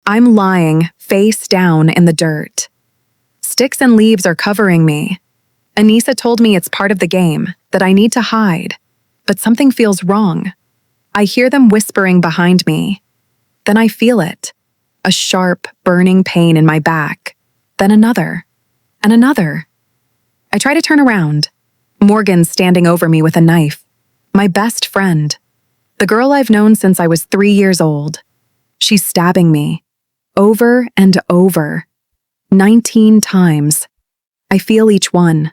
I'm lying face down in the dirt. Sticks and leaves are covering me. Anissa told me it's part of the game, that I need to hide. But something feels wrong. I hear them whispering behind me. Then I feel it. A sharp, burning pain in my back. Then another. And another. I try to turn around. Morgan's standing over me with a knife. My best friend. The girl I've known since I was 3 years old. She's stabbing me. Over and over. 19 times. I feel each one.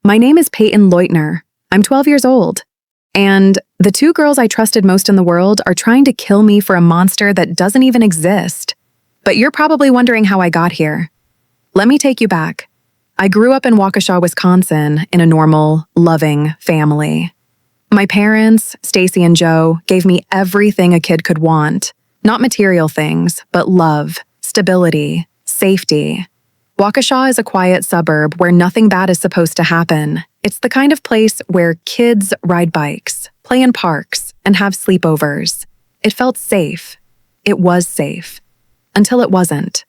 My name is Payton Leutner. I'm 12 years old. And the 2 girls I trusted most in the world are trying to kill me for a monster that doesn't even exist. But you're probably wondering how I got here. Let me take you back. I grew up in Waukesha, Wisconsin, in a normal, loving family. My parents, Stacy and Joe, gave me everything a kid could want. Not material things, but love, stability, safety. Waukesha is a quiet suburb where nothing bad is supposed to happen. It's the kind of place where kids ride bikes, play in parks, and have sleepovers. It felt safe. It was safe. Until it wasn't.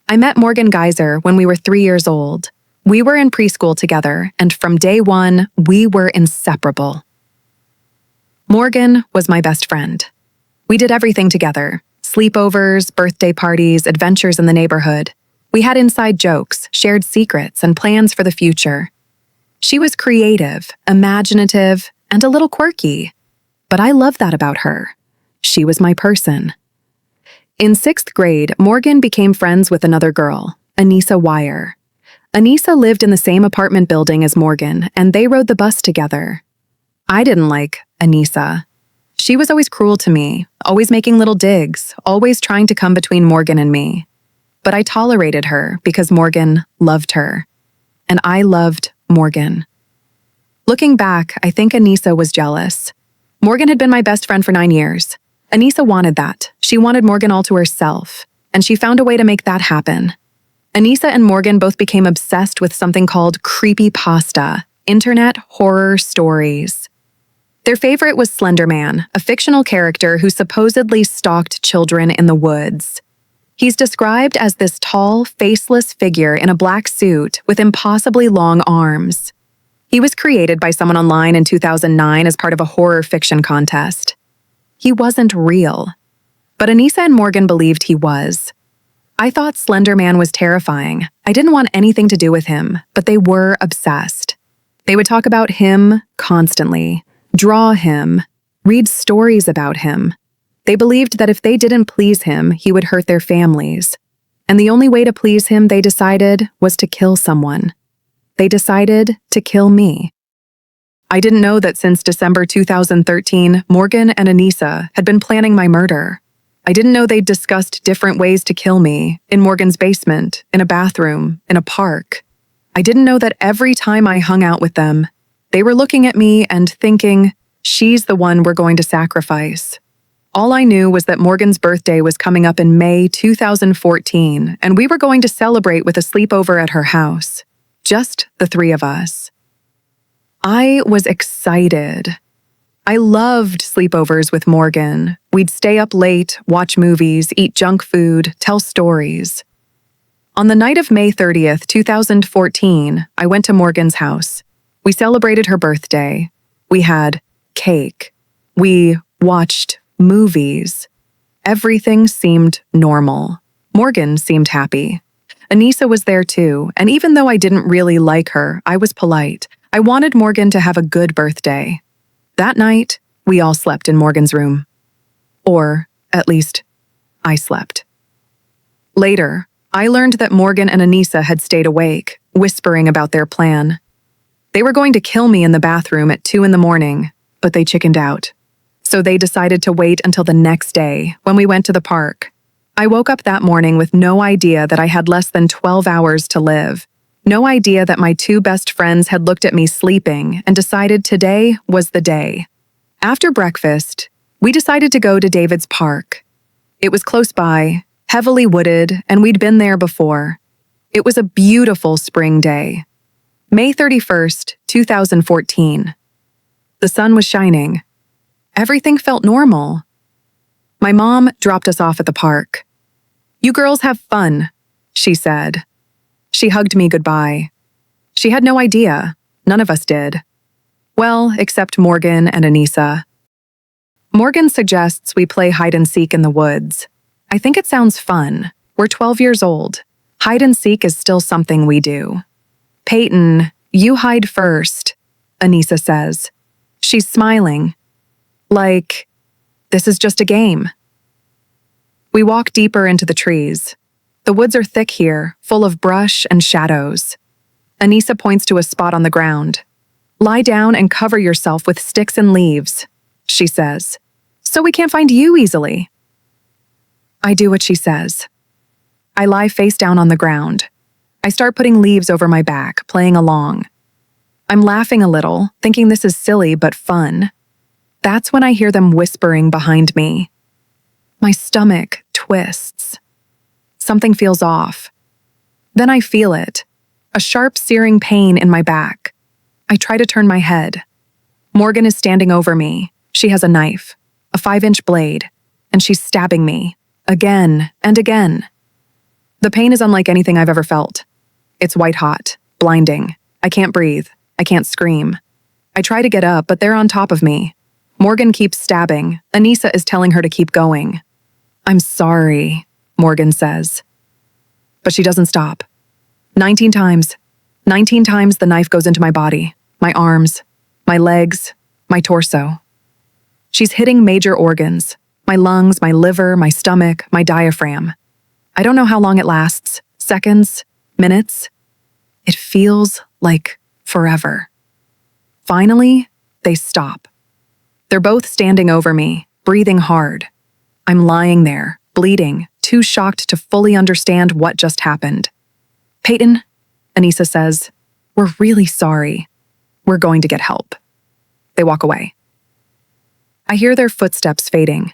I met Morgan Geyser when we were 3 years old. We were in preschool together, and from day one, we were inseparable. Morgan was my best friend. We did everything together. Sleepovers, birthday parties, adventures in the neighborhood. We had inside jokes, shared secrets, and plans for the future. She was creative, imaginative, and a little quirky. But I love that about her. She was my person. In 6th grade, Morgan became friends with another girl, Anissa Weier. Anissa lived in the same apartment building as Morgan, and they rode the bus together. I didn't like Anissa. She was always cruel to me, always making little digs, always trying to come between Morgan and me. But I tolerated her because Morgan loved her. And I loved Morgan. Looking back, I think Anissa was jealous. Morgan had been my best friend for 9 years. Anissa wanted that. She wanted Morgan all to herself, and she found a way to make that happen. Anissa and Morgan both became obsessed with something called creepypasta, internet horror stories. Their favorite was Slender Man, a fictional character who supposedly stalked children in the woods. He's described as this tall, faceless figure in a black suit with impossibly long arms. He was created by someone online in 2009 as part of a horror fiction contest. He wasn't real. But Anissa and Morgan believed he was. I thought Slender Man was terrifying. I didn't want anything to do with him, but they were obsessed. They would talk about him constantly, draw him, read stories about him. They believed that if they didn't please him, he would hurt their families. And the only way to please him, they decided, was to kill someone. They decided to kill me. I didn't know that since December 2013, Morgan and Anissa had been planning my murder. I didn't know they'd discussed different ways to kill me, in Morgan's basement, in a bathroom, in a park. I didn't know that every time I hung out with them, they were looking at me and thinking, she's the one we're going to sacrifice. All I knew was that Morgan's birthday was coming up in May 2014, and we were going to celebrate with a sleepover at her house. Just the 3 of us. I was excited. I loved sleepovers with Morgan. We'd stay up late, watch movies, eat junk food, tell stories. On the night of May 30th, 2014, I went to Morgan's house. We celebrated her birthday. We had cake. We watched movies. Everything seemed normal. Morgan seemed happy. Anissa was there too, and even though I didn't really like her, I was polite. I wanted Morgan to have a good birthday. That night, we all slept in Morgan's room. Or, at least, I slept. Later, I learned that Morgan and Anissa had stayed awake, whispering about their plan. They were going to kill me in the bathroom at 2 in the morning, but they chickened out. So they decided to wait until the next day, when we went to the park. I woke up that morning with no idea that I had less than 12 hours to live. No idea that my 2 best friends had looked at me sleeping and decided today was the day. After breakfast, we decided to go to David's Park. It was close by, heavily wooded, and we'd been there before. It was a beautiful spring day. May 31st, 2014. The sun was shining. Everything felt normal. My mom dropped us off at the park. You girls have fun, she said. She hugged me goodbye. She had no idea. None of us did. Well, except Morgan and Anissa. Morgan suggests we play hide and seek in the woods. I think it sounds fun. We're 12 years old. Hide and seek is still something we do. Payton, you hide first, Anissa says. She's smiling. Like, this is just a game. We walk deeper into the trees. The woods are thick here, full of brush and shadows. Anissa points to a spot on the ground. Lie down and cover yourself with sticks and leaves, she says, so we can't find you easily. I do what she says. I lie face down on the ground. I start putting leaves over my back, playing along. I'm laughing a little, thinking this is silly but fun. That's when I hear them whispering behind me. My stomach twists. Something feels off. Then I feel it, a sharp, searing pain in my back. I try to turn my head. Morgan is standing over me. She has a knife, a 5-inch blade, and she's stabbing me, again and again. The pain is unlike anything I've ever felt. It's white hot, blinding. I can't breathe. I can't scream. I try to get up, but they're on top of me. Morgan keeps stabbing. Anissa is telling her to keep going. I'm sorry, Morgan says. But she doesn't stop. 19 times. 19 times the knife goes into my body, my arms, my legs, my torso. She's hitting major organs, my lungs, my liver, my stomach, my diaphragm. I don't know how long it lasts, seconds, minutes. It feels like forever. Finally, they stop. They're both standing over me, breathing hard. I'm lying there, bleeding, too shocked to fully understand what just happened. Payton, Anissa says, we're really sorry. We're going to get help. They walk away. I hear their footsteps fading.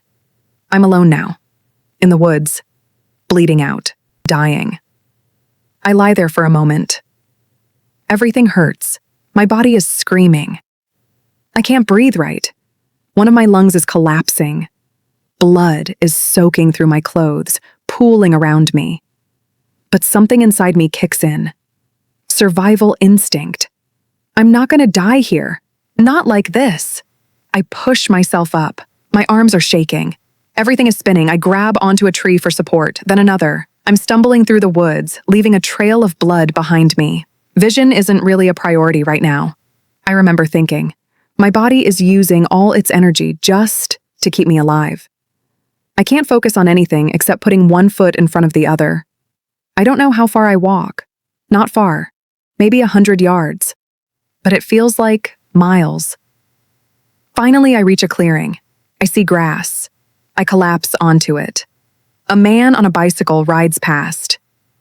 I'm alone now, in the woods, bleeding out, dying. I lie there for a moment. Everything hurts. My body is screaming. I can't breathe right. One of my lungs is collapsing. Blood is soaking through my clothes, pooling around me. But something inside me kicks in. Survival instinct. I'm not going to die here. Not like this. I push myself up. My arms are shaking. Everything is spinning. I grab onto a tree for support, then another. I'm stumbling through the woods, leaving a trail of blood behind me. Vision isn't really a priority right now. I remember thinking, my body is using all its energy just to keep me alive. I can't focus on anything except putting one foot in front of the other. I don't know how far I walk. Not far. Maybe 100 yards. But it feels like miles. Finally, I reach a clearing. I see grass. I collapse onto it. A man on a bicycle rides past.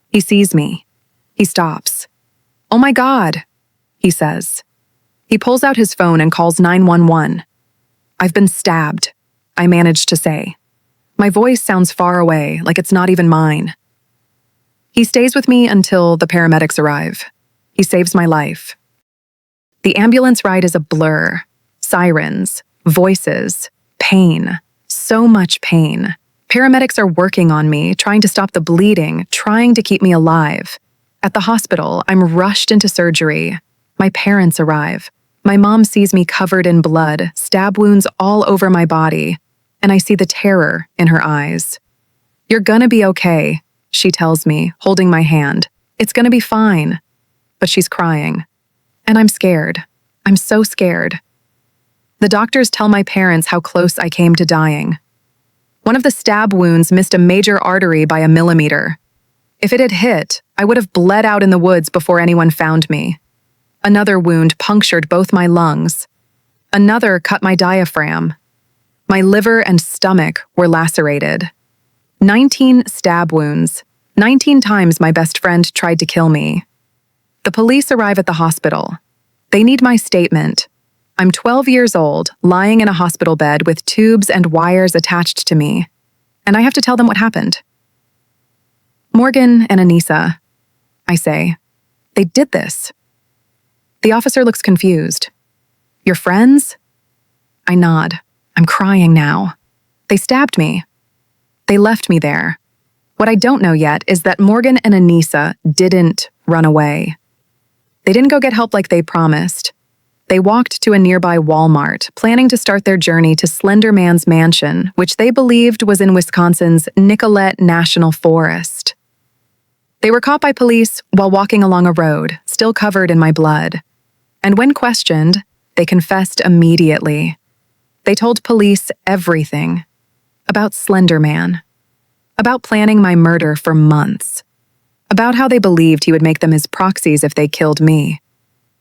He sees me. He stops. "Oh my God," he says. He pulls out his phone and calls 911. "I've been stabbed," I manage to say. My voice sounds far away, like it's not even mine. He stays with me until the paramedics arrive. He saves my life. The ambulance ride is a blur. Sirens, voices, pain, so much pain. Paramedics are working on me, trying to stop the bleeding, trying to keep me alive. At the hospital, I'm rushed into surgery. My parents arrive. My mom sees me covered in blood, stab wounds all over my body, and I see the terror in her eyes. "You're gonna be okay," she tells me, holding my hand. "It's gonna be fine." But she's crying. And I'm scared. I'm so scared. The doctors tell my parents how close I came to dying. One of the stab wounds missed a major artery by a millimeter. If it had hit, I would have bled out in the woods before anyone found me. Another wound punctured both my lungs. Another cut my diaphragm. My liver and stomach were lacerated. 19 stab wounds. 19 times my best friend tried to kill me. The police arrive at the hospital. They need my statement. I'm 12 years old, lying in a hospital bed with tubes and wires attached to me, and I have to tell them what happened. "Morgan and Anissa," I say. "They did this." The officer looks confused. "Your friends?" I nod. I'm crying now. They stabbed me. They left me there. What I don't know yet is that Morgan and Anissa didn't run away. They didn't go get help like they promised. They walked to a nearby Walmart, planning to start their journey to Slender Man's mansion, which they believed was in Wisconsin's Nicollet National Forest. They were caught by police while walking along a road, still covered in my blood. And when questioned, they confessed immediately. They told police everything. About Slender Man. About planning my murder for months. About how they believed he would make them his proxies if they killed me.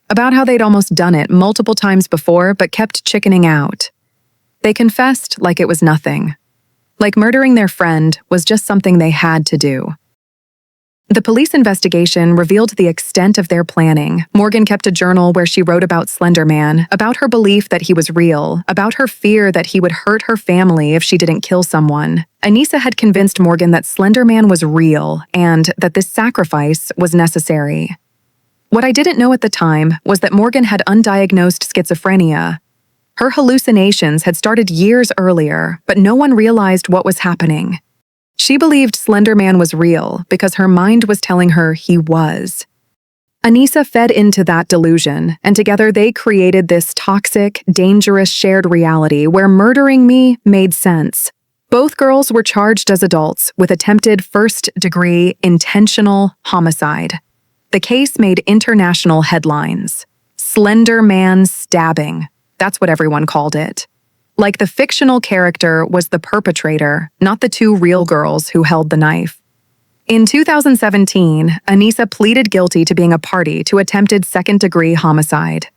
About how they'd almost done it multiple times before but kept chickening out. They confessed like it was nothing. Like murdering their friend was just something they had to do. The police investigation revealed the extent of their planning. Morgan kept a journal where she wrote about Slender Man, about her belief that he was real, about her fear that he would hurt her family if she didn't kill someone. Anissa had convinced Morgan that Slender Man was real and that this sacrifice was necessary. What I didn't know at the time was that Morgan had undiagnosed schizophrenia. Her hallucinations had started years earlier, but no one realized what was happening. She believed Slender Man was real because her mind was telling her he was. Anissa fed into that delusion, and together they created this toxic, dangerous shared reality where murdering me made sense. Both girls were charged as adults with attempted first-degree intentional homicide. The case made international headlines. Slender Man stabbing. That's what everyone called it. Like the fictional character was the perpetrator, not the two real girls who held the knife. In 2017, Anissa pleaded guilty to being a party to attempted second-degree homicide.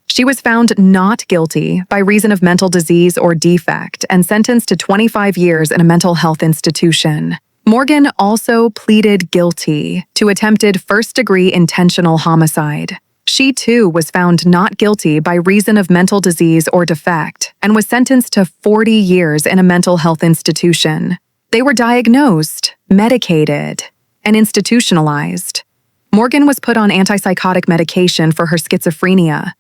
She was found not guilty by reason of mental disease or defect and sentenced to 25 years in a mental health institution. Morgan also pleaded guilty to attempted first-degree intentional homicide. She too was found not guilty by reason of mental disease or defect and was sentenced to 40 years in a mental health institution. They were diagnosed, medicated, and institutionalized. Morgan was put on antipsychotic medication for her schizophrenia.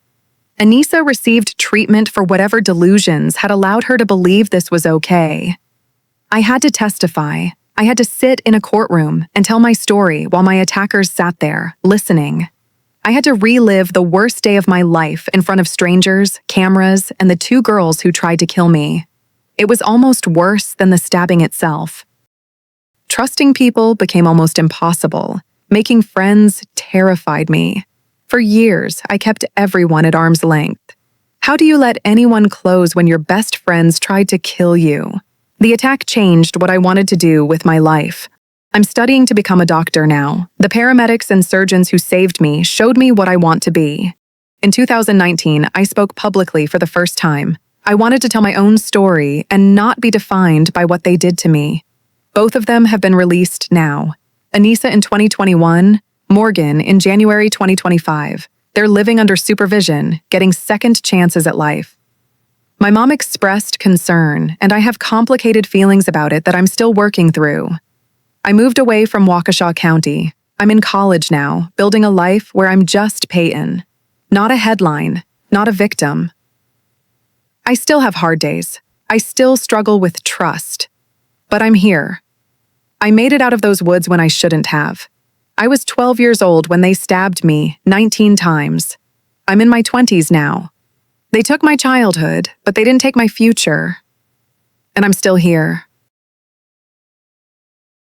Anissa received treatment for whatever delusions had allowed her to believe this was okay. I had to testify. I had to sit in a courtroom and tell my story while my attackers sat there, listening. I had to relive the worst day of my life in front of strangers, cameras, and the two girls who tried to kill me. It was almost worse than the stabbing itself. Trusting people became almost impossible. Making friends terrified me. For years, I kept everyone at arm's length. How do you let anyone close when your best friends tried to kill you? The attack changed what I wanted to do with my life. I'm studying to become a doctor now. The paramedics and surgeons who saved me showed me what I want to be. In 2019, I spoke publicly for the first time. I wanted to tell my own story and not be defined by what they did to me. Both of them have been released now. Anissa in 2021, Morgan in January 2025. They're living under supervision, getting second chances at life. My mom expressed concern, and I have complicated feelings about it that I'm still working through. I moved away from Waukesha County. I'm in college now, building a life where I'm just Payton. Not a headline, not a victim. I still have hard days. I still struggle with trust. But I'm here. I made it out of those woods when I shouldn't have. I was 12 years old when they stabbed me 19 times. I'm in my 20s now. They took my childhood, but they didn't take my future. And I'm still here.